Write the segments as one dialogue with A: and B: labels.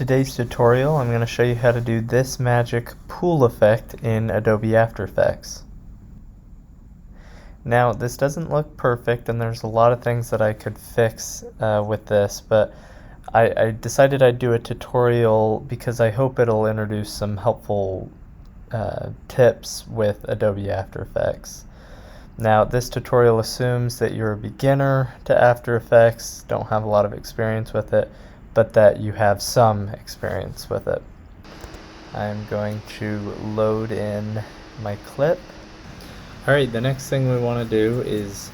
A: today's tutorial, I'm going to show you how to do this magic pool effect in Adobe After Effects. Now, this doesn't look perfect, and there's a lot of things that I could fix with this, but I decided I'd do a tutorial because I hope it'll introduce some helpful tips with Adobe After Effects. Now, this tutorial assumes that you're a beginner to After Effects, don't have a lot of experience with it, but that you have some experience with it. I'm going to load in my clip. Alright, the next thing we want to do is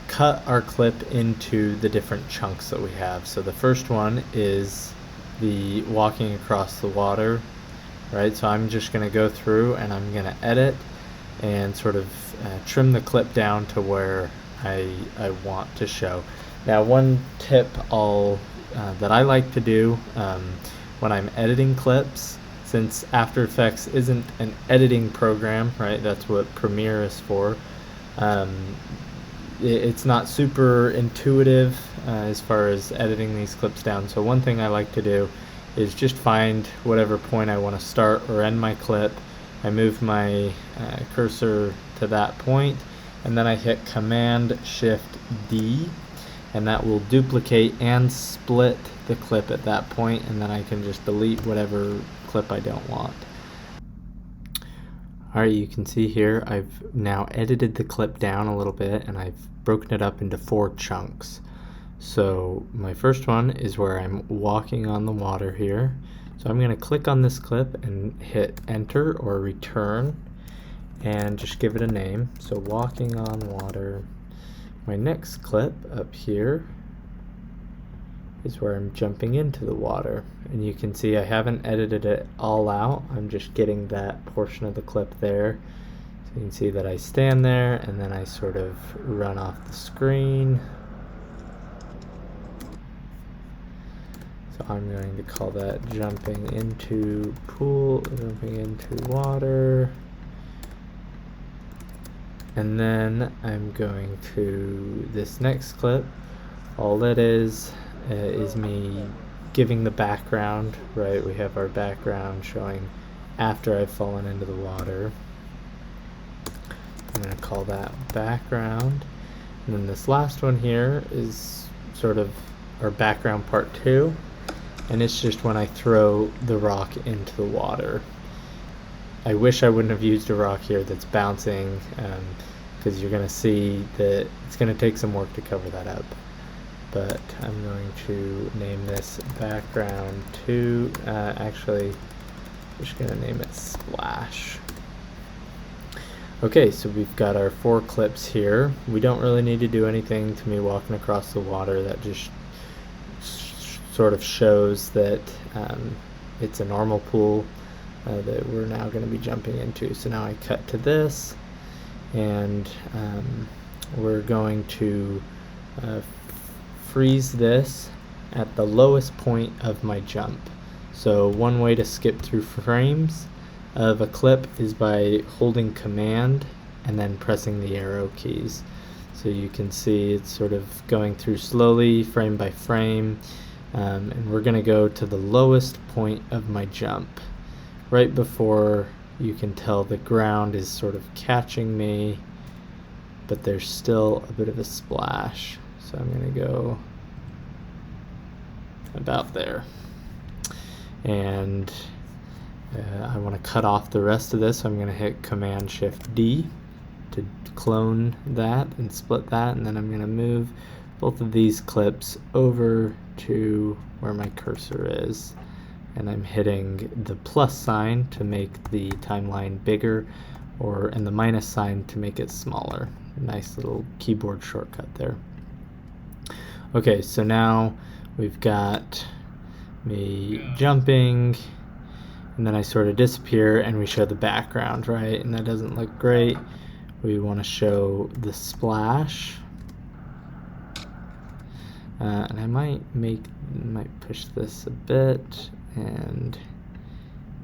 A: cut our clip into the different chunks that we have. So the first one is the walking across the water, right? So I'm just going to go through and I'm going to edit and sort of trim the clip down to where I want to show. Now, one tip that I like to do when I'm editing clips, since After Effects isn't an editing program, right? That's what Premiere is for. It's not super intuitive as far as editing these clips down. So one thing I like to do is just find whatever point I want to start or end my clip. I move my cursor to that point, and then I hit Command-Shift-D, and that will duplicate and split the clip at that point, and then I can just delete whatever clip I don't want. Alright, you can see here I've now edited the clip down a little bit, and I've broken it up into 4 chunks. So my first one is where I'm walking on the water here. So I'm going to click on this clip and hit enter or return and just give it a name. So walking on water. My next clip up here is where I'm jumping into the water. And you can see I haven't edited it all out. I'm just getting that portion of the clip there. So you can see that I stand there and then I sort of run off the screen. So I'm going to call that jumping into pool, jumping into water. And then I'm going to this next clip. All that is me giving the background, right? We have our background showing after I've fallen into the water. I'm going to call that background. And then this last one here is sort of our background part 2. And it's just when I throw the rock into the water. I wish I wouldn't have used a rock here that's bouncing, because you're going to see that it's going to take some work to cover that up. But I'm going to name this background 2. Actually, I'm just going to name it splash. Okay, so we've got our 4 clips here. We don't really need to do anything to me walking across the water. That just sort of shows that it's a normal pool that we're now going to be jumping into. So now I cut to this, and we're going to freeze this at the lowest point of my jump. So one way to skip through frames of a clip is by holding Command and then pressing the arrow keys. So you can see it's sort of going through slowly, frame by frame. And we're going to go to the lowest point of my jump, right before you can tell the ground is sort of catching me, but there's still a bit of a splash. So I'm going to go about there. And I want to cut off the rest of this, so I'm going to hit Command-Shift-D to clone that and split that, and then I'm going to move both of these clips over to where my cursor is, and I'm hitting the plus sign to make the timeline bigger, and the minus sign to make it smaller. Nice little keyboard shortcut there. Okay, so now we've got me jumping, and then I sort of disappear and we show the background, right? And that doesn't look great. We want to show the splash. And I might push this a bit and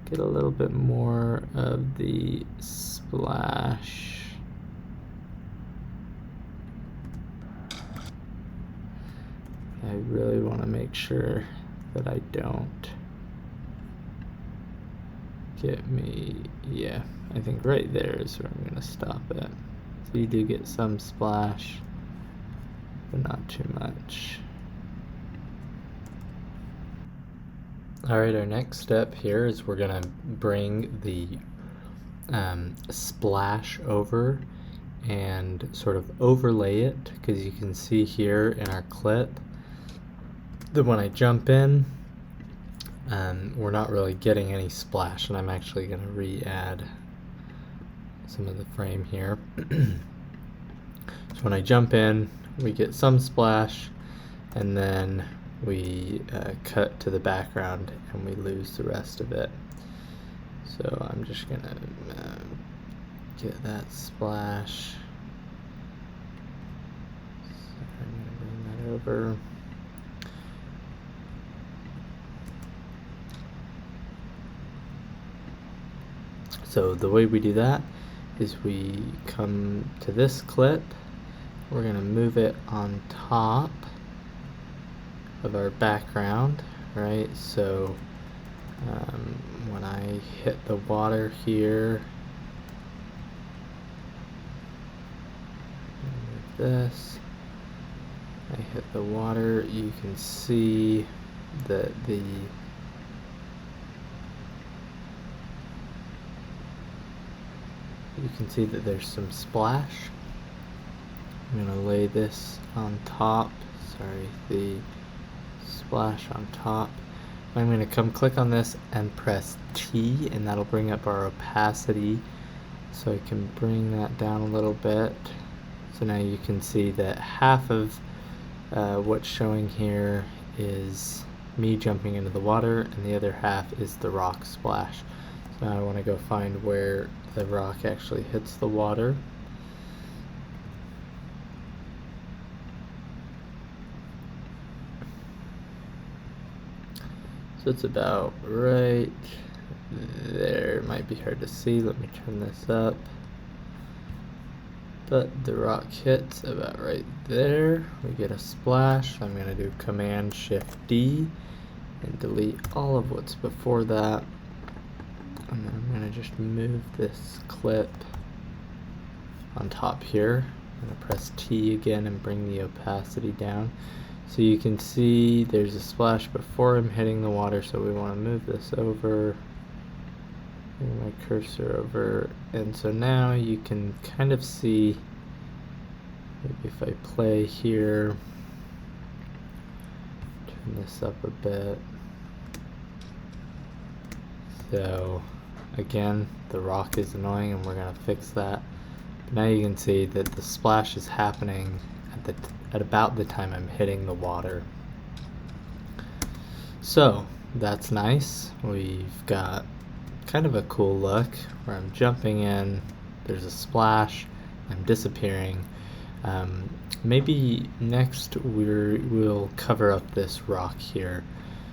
A: get a little bit more of the splash. I really want to make sure that I don't get me, yeah, I think right there is where I'm gonna stop it. So you do get some splash, but not too much. Alright, our next step here is we're gonna bring the splash over and sort of overlay it, because you can see here in our clip that when I jump in, we're not really getting any splash, and I'm actually going to re-add some of the frame here. So when I jump in, we get some splash, and then we cut to the background and we lose the rest of it. So I'm just going to get that splash. So I'm going to bring that over. So the way we do that is we come to this clip, we're going to move it on top of our background, right? So when I hit the water here, move this, I hit the water, you can see that there's some splash. I'm going to lay this on top, the splash on top. I'm going to come click on this and press T, and that'll bring up our opacity. So I can bring that down a little bit. So now you can see that half of what's showing here is me jumping into the water, and the other half is the rock splash. So now I want to go find where the rock actually hits the water. So it's about right there. It might be hard to see. Let me turn this up. But the rock hits about right there. We get a splash. I'm going to do Command Shift D and delete all of what's before that. And then I'm going to just move this clip on top here. I'm going to press T again and bring the opacity down. So you can see there's a splash before I'm hitting the water, so we want to move this over. Bring my cursor over. And so now you can kind of see, maybe if I play here, turn this up a bit. So again, the rock is annoying and we're going to fix that. But now you can see that the splash is happening at about the time I'm hitting the water. So that's nice. We've got kind of a cool look where I'm jumping in, there's a splash, I'm disappearing. Maybe next we'll cover up this rock here.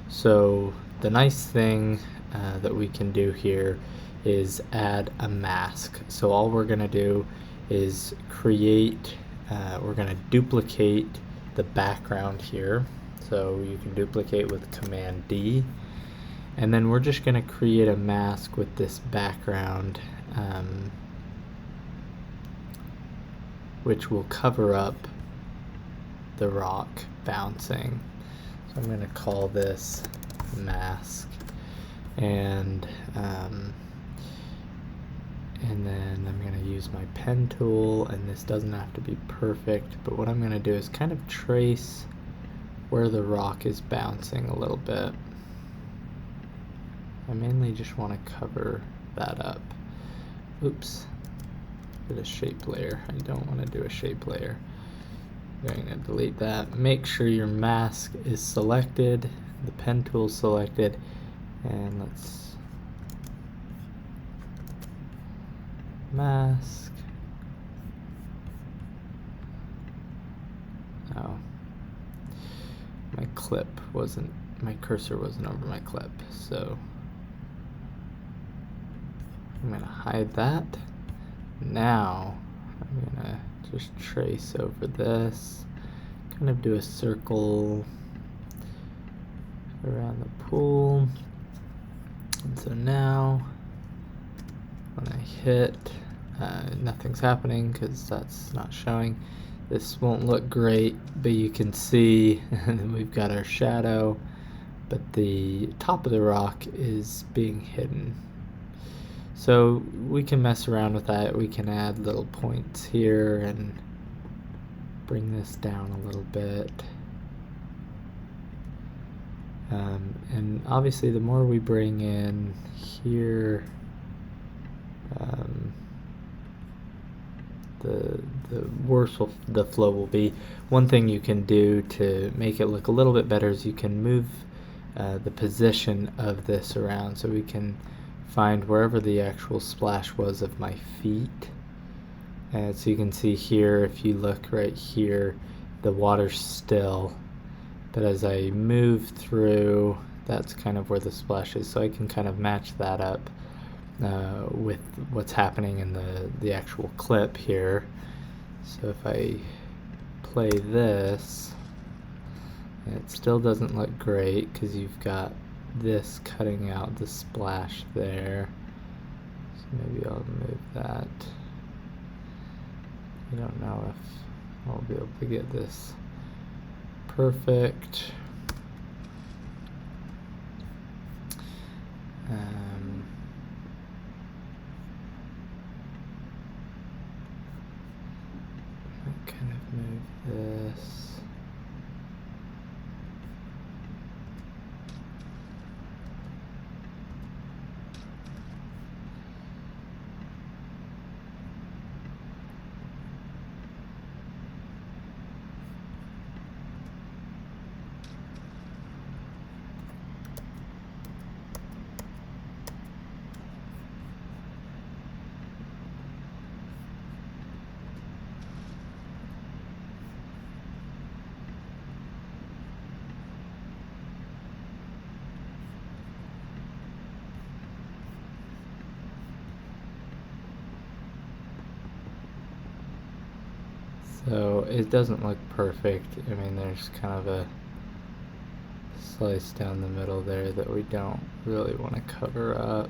A: So the nice thing that we can do here is add a mask. So all we're going to do is create, we're going to duplicate the background here. So you can duplicate with Command D. And then we're just going to create a mask with this background, which will cover up the rock bouncing. So I'm going to call this mask. And then I'm going to use my pen tool, and this doesn't have to be perfect, but what I'm going to do is kind of trace where the rock is bouncing a little bit. I mainly just want to cover that up. Oops, did a shape layer. I don't want to do a shape layer. I'm going to delete that. Make sure your mask is selected, the pen tool selected, and let's mask. Oh, my cursor wasn't over my clip, so I'm gonna hide that. Now I'm gonna just trace over this, kind of do a circle around the pool. And so now hit, nothing's happening because that's not showing. This won't look great, but you can see we've got our shadow, but the top of the rock is being hidden. So we can mess around with that. We can add little points here and bring this down a little bit. And obviously the more we bring in here, the worse the flow will be. One thing you can do to make it look a little bit better is you can move the position of this around, so we can find wherever the actual splash was of my feet. And so you can see here, if you look right here, the water's still, but as I move through, that's kind of where the splash is. So I can kind of match that up with what's happening in the actual clip here. So if I play this, it still doesn't look great because you've got this cutting out the splash there. So maybe I'll move that. I don't know if I'll be able to get this perfect. I kind of move this. So it doesn't look perfect. I mean, there's kind of a slice down the middle there that we don't really want to cover up.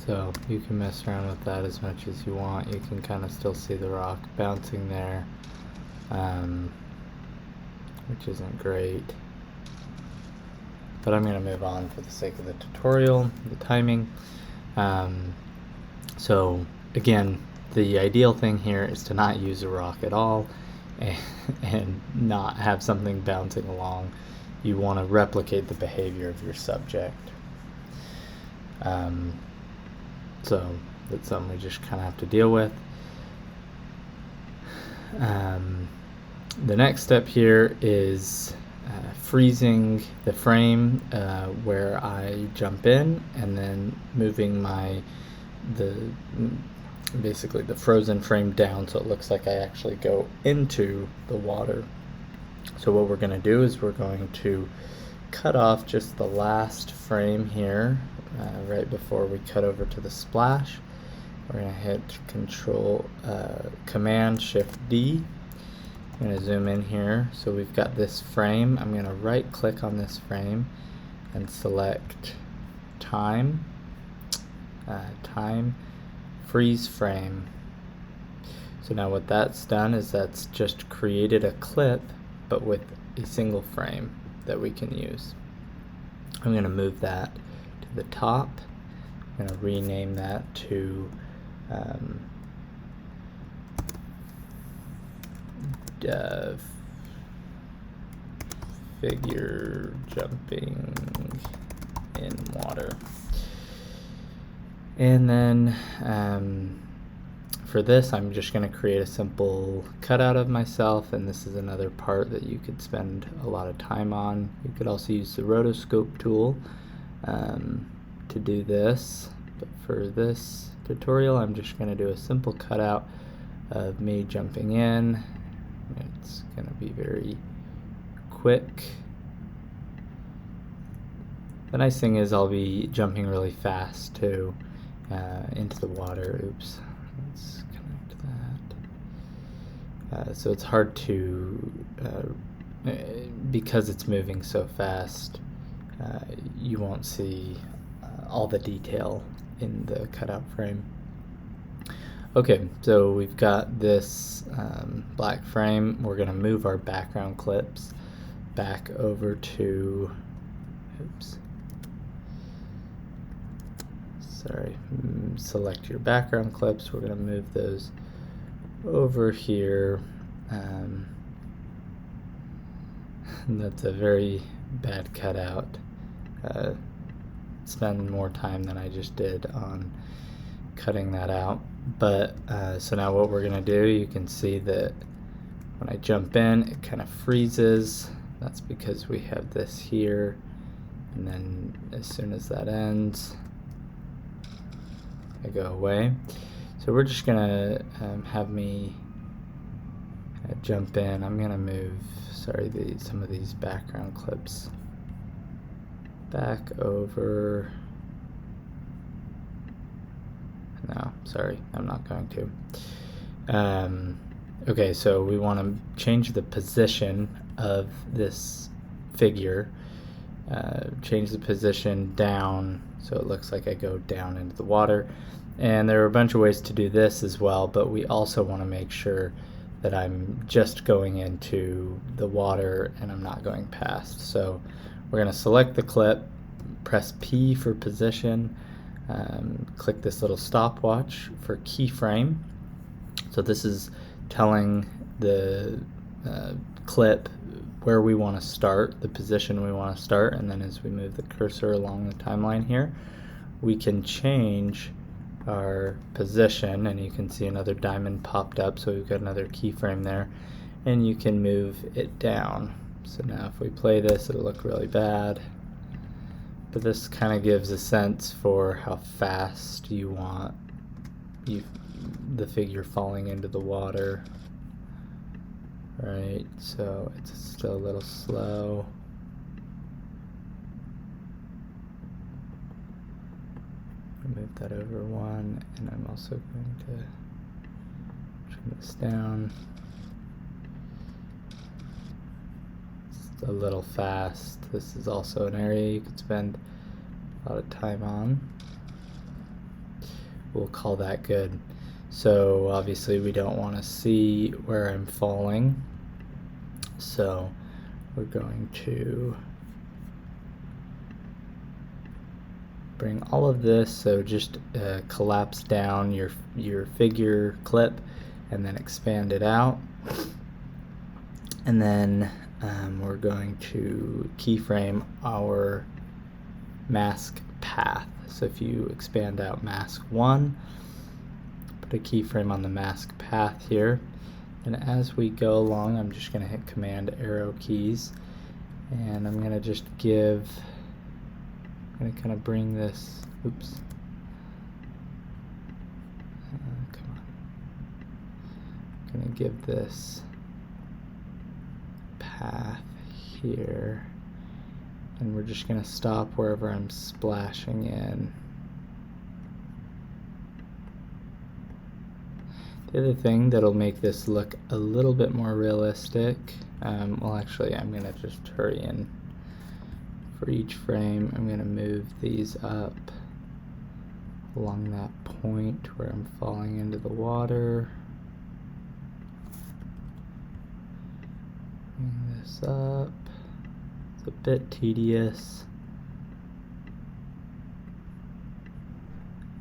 A: So you can mess around with that as much as you want. You can kind of still see the rock bouncing there, which isn't great. But I'm going to move on for the sake of the tutorial, the timing. So again, the ideal thing here is to not use a rock at all and not have something bouncing along. You want to replicate the behavior of your subject. So that's something we just kind of have to deal with. The next step here is freezing the frame where I jump in, and then moving basically the frozen frame down so it looks like I actually go into the water. So what we're going to do is we're going to cut off just the last frame here right before we cut over to the splash. We're going to hit Command Shift D. I'm going to zoom in here. So we've got this frame. I'm going to right click on this frame and select time, freeze frame. So now what that's done is that's just created a clip, but with a single frame that we can use. I'm going to move that to the top. I'm going to rename that to figure jumping in water. And then for this, I'm just going to create a simple cutout of myself, and this is another part that you could spend a lot of time on. You could also use the rotoscope tool to do this, but for this tutorial I'm just going to do a simple cutout of me jumping in. It's going to be very quick. The nice thing is I'll be jumping really fast too into the water. Oops, let's connect that. So it's hard to because it's moving so fast, you won't see all the detail in the cutout frame. Okay, so we've got this black frame. We're going to move our background clips back over to, oops, sorry, select your background clips. We're going to move those over here. That's a very bad cutout. Spend more time than I just did on cutting that out. But so now what we're gonna do, you can see that when I jump in, it kind of freezes. That's because we have this here, and then as soon as that ends, I go away. So we're just gonna have me jump in. I'm gonna move, sorry, some of these background clips back over. No, sorry, I'm not going to. Okay, so we want to change the position of this figure. Change the position down so it looks like I go down into the water. And there are a bunch of ways to do this as well, but we also want to make sure that I'm just going into the water and I'm not going past. So we're going to select the clip, press P for position, click this little stopwatch for keyframe. So this is telling the clip where we want to start, the position we want to start, and then as we move the cursor along the timeline here, we can change our position, and you can see another diamond popped up, so we've got another keyframe there, and you can move it down. So now if we play this, it'll look really bad, but this kind of gives a sense for how fast you want the figure falling into the water. Right, so it's still a little slow. Move that over one, and I'm also going to trim this down. It's a little fast. This is also an area you could spend a lot of time on. We'll call that good. So obviously we don't want to see where I'm falling, so we're going to bring all of this, so just collapse down your figure clip and then expand it out, and then we're going to keyframe our mask path. So if you expand out mask 1, put a keyframe on the mask path here, and as we go along, I'm just going to hit Command arrow keys, and I'm going to just give, I'm going to kind of bring this, oops, come on, I'm going to give this path here, and we're just going to stop wherever I'm splashing in. The other thing that'll make this look a little bit more realistic, well actually I'm going to just hurry in. For each frame, I'm going to move these up along that point where I'm falling into the water. Bring this up. It's a bit tedious.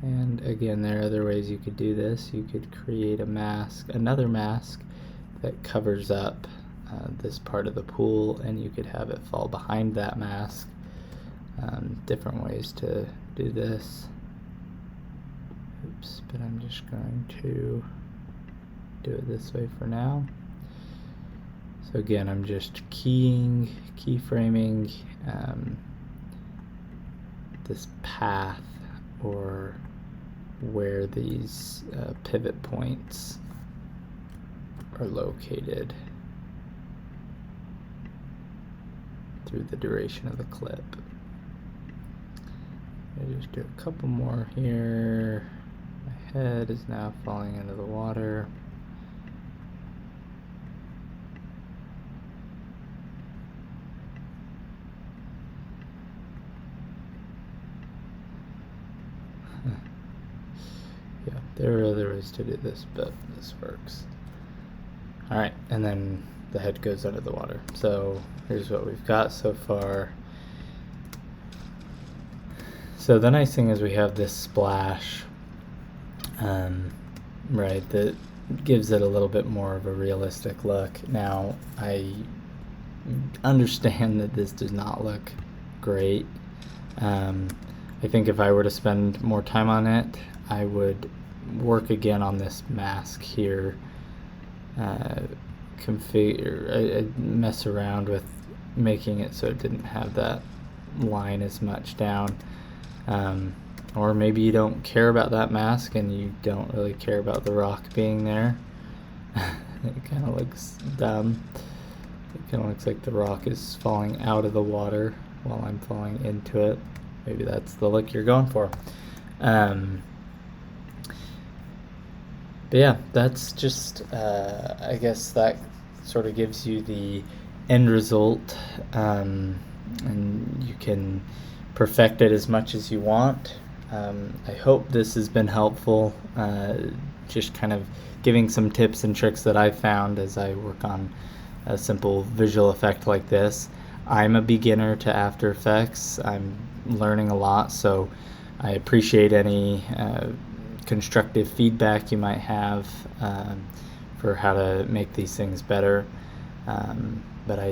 A: And again, there are other ways you could do this. You could create a mask, another mask that covers up this part of the pool, and you could have it fall behind that mask. Different ways to do this. Oops, but I'm just going to do it this way for now. So again, I'm just keyframing this path, or where these pivot points are located through the duration of the clip. I just do a couple more here. My head is now falling into the water. There are other ways to do this, but this works. Alright, and then the head goes under the water. So here's what we've got so far. So the nice thing is we have this splash, right, that gives it a little bit more of a realistic look. Now, I understand that this does not look great. I think if I were to spend more time on it, I would work again on this mask here, configure, I'd mess around with making it so it didn't have that line as much down. Or maybe you don't care about that mask and you don't really care about the rock being there. It kind of looks dumb. It kind of looks like the rock is falling out of the water while I'm falling into it. Maybe that's the look you're going for. But yeah, that's just, I guess that sort of gives you the end result, and you can perfect it as much as you want. I hope this has been helpful, just kind of giving some tips and tricks that I found as I work on a simple visual effect like this. I'm a beginner to After Effects. I'm learning a lot, so I appreciate any constructive feedback you might have for how to make these things better. But I